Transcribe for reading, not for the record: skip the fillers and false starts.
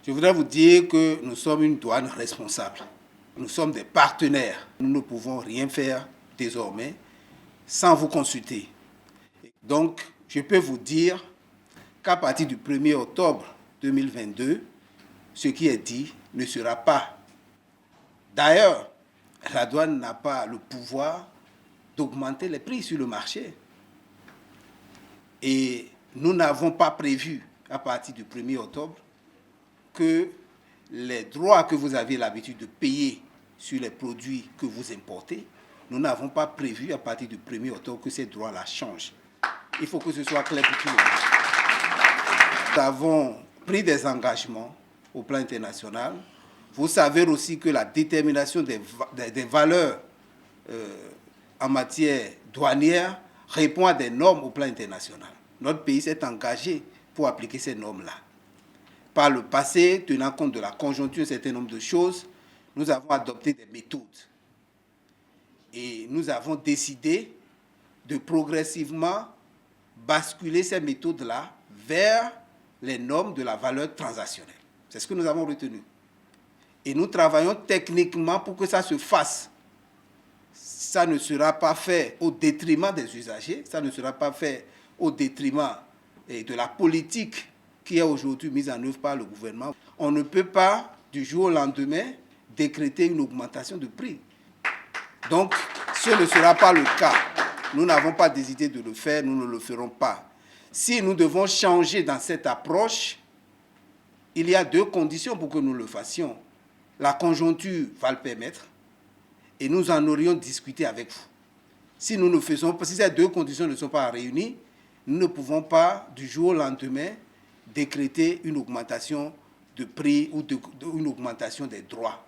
Je voudrais vous dire que nous sommes une douane responsable. Nous sommes des partenaires. Nous ne pouvons rien faire désormais sans vous consulter. Donc, je peux vous dire qu'à partir du 1er octobre 2022, ce qui est dit ne sera pas. D'ailleurs, la douane n'a pas le pouvoir d'augmenter les prix sur le marché. Et nous n'avons pas prévu, à partir du 1er octobre, que les droits que vous avez l'habitude de payer sur les produits que vous importez, nous n'avons pas prévu, à partir du 1er octobre, que ces droits-là changent. Il faut que ce soit clair pour tout le monde. Nous avons pris des engagements au plan international. Vous savez aussi que la détermination des valeurs en matière douanière répond à des normes au plan international. Notre pays s'est engagé pour appliquer ces normes-là. Par le passé, tenant compte de la conjoncture, un certain nombre de choses, nous avons adopté des méthodes. Et nous avons décidé de progressivement basculer ces méthodes-là vers les normes de la valeur transactionnelle. C'est ce que nous avons retenu. Et nous travaillons techniquement pour que ça se fasse. Ça ne sera pas fait au détriment des usagers, ça ne sera pas fait au détriment de la politique qui est aujourd'hui mise en œuvre par le gouvernement. On ne peut pas, du jour au lendemain, décréter une augmentation de prix. Donc, ce ne sera pas le cas. Nous n'avons pas décidé de le faire, nous ne le ferons pas. Si nous devons changer dans cette approche, il y a deux conditions pour que nous le fassions. La conjoncture va le permettre et nous en aurions discuté avec vous. Si nous ne faisons pas, si ces deux conditions ne sont pas réunies, nous ne pouvons pas, du jour au lendemain, décréter une augmentation de prix ou une augmentation des droits.